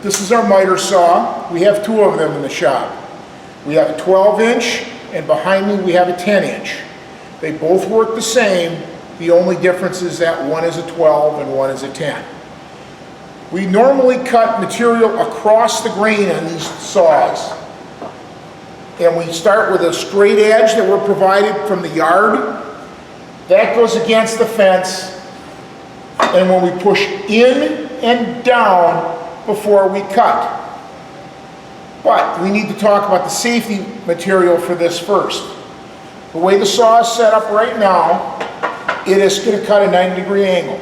This is our miter saw. We have two of them in the shop. We have a 12-inch, and behind me we have a 10-inch. They both work the same. The only difference is that one is a 12 and one is a 10. We normally cut material across the grain on these saws. And we start with a straight edge that we're provided from the yard. That goes against the fence. And when we push in and down before we cut. But we need to talk about the safety material for this first. The way the saw is set up right now, it is going to cut a 90-degree angle.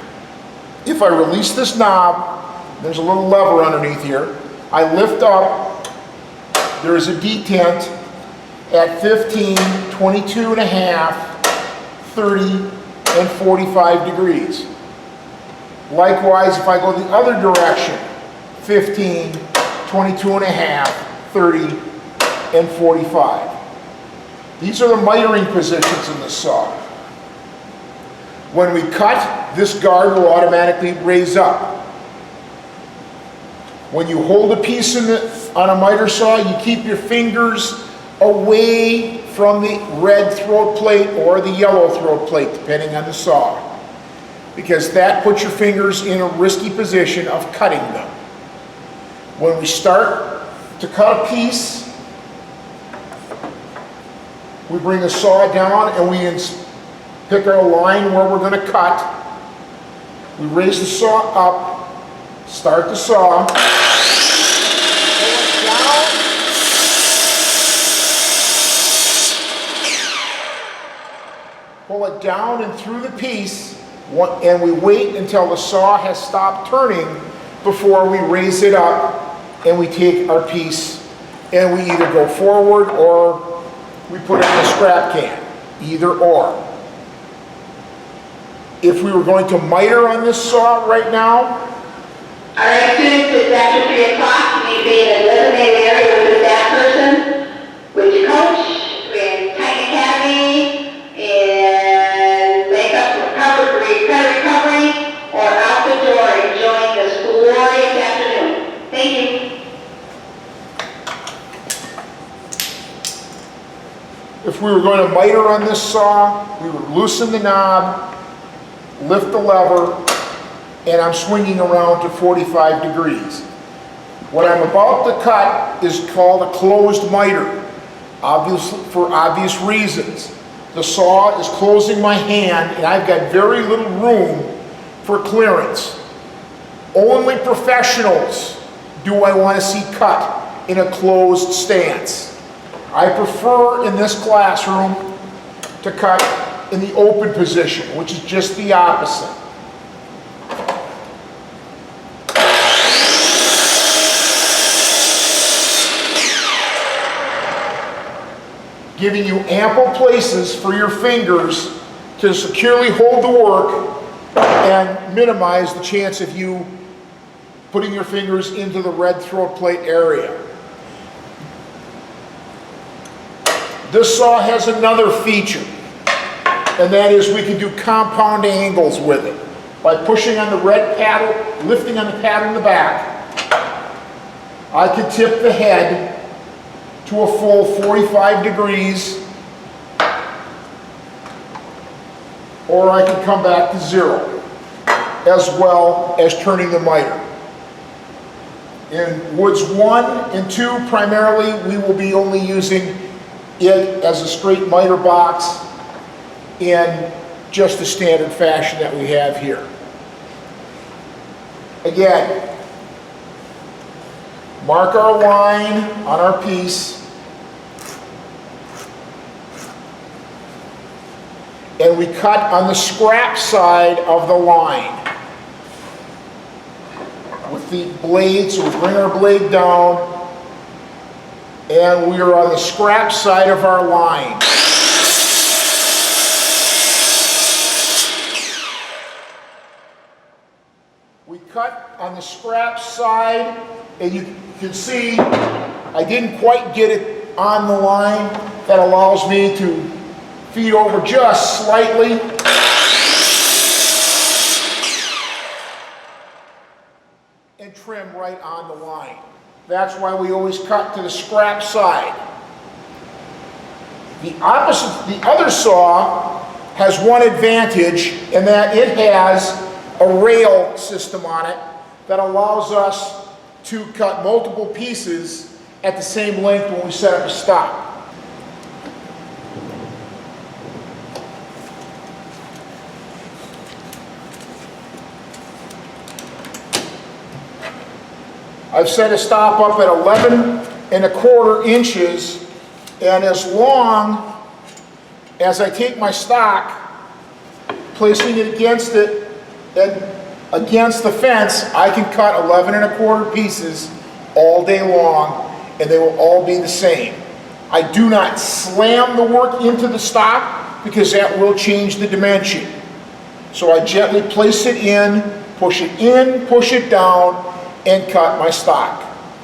If I release this knob, there's a little lever underneath here. I lift up, there is a detent at 15, 22 and a half, 30, and 45 degrees. Likewise, if I go the other direction, 15, 22 and a half, 30, and 45. These are the mitering positions in the saw. When we cut, this guard will automatically raise up. When you hold a piece on a miter saw, you keep your fingers away from the red throat plate or the yellow throat plate, depending on the saw, because that puts your fingers in a risky position of cutting them. When we start to cut a piece, we bring the saw down and we pick our line where we're going to cut. We raise the saw up, start the saw, pull it down and through the piece, and we wait until the saw has stopped turning before we raise it up and we take our piece and we either go forward or we put it in the scrap can, either or. If we were going to miter on this saw right now, all right, students, it's after 3 o'clock. You need to be in a designated area with that person, with your coach, with Titan Academy, and makeup recovery, or out the door enjoying this glorious afternoon. Thank you. if we were going to miter on this saw, we would loosen the knob, lift the lever, and I'm swinging around to 45 degrees. What I'm about to cut is called a closed miter, for obvious reasons. The saw is closing my hand and I've got very little room for clearance. Only professionals do I want to see cut in a closed stance. I prefer in this classroom to cut in the open position, which is just the opposite. Giving you ample places for your fingers to securely hold the work and minimize the chance of you putting your fingers into the red throat plate area. This saw has another feature, and that is we can do compound angles with it. By pushing on the red paddle, lifting on the paddle in the back, I can tip the head to a full 45 degrees, or I can come back to 0, as well as turning the miter. In woods 1 and 2, primarily, we will be only using it as a straight miter box in just the standard fashion that we have here. Again, mark our line on our piece, and we cut on the scrap side of the line with the blade. So we bring our blade down and we are on the scrap side of our line. We cut on the scrap side, and you can see I didn't quite get it on the line. That allows me to feed over just slightly. And trim right on the line. That's why we always cut to the scrap side. The other saw has one advantage in that it has a rail system on it that allows us to cut multiple pieces at the same length when we set up a stop. I've set a stop up at 11¼ inches, and as long as I take my stock, placing it against it and against the fence, I can cut 11¼ pieces all day long, and they will all be the same. I do not slam the work into the stock because that will change the dimension. So I gently place it in, push it down, and cut my stock.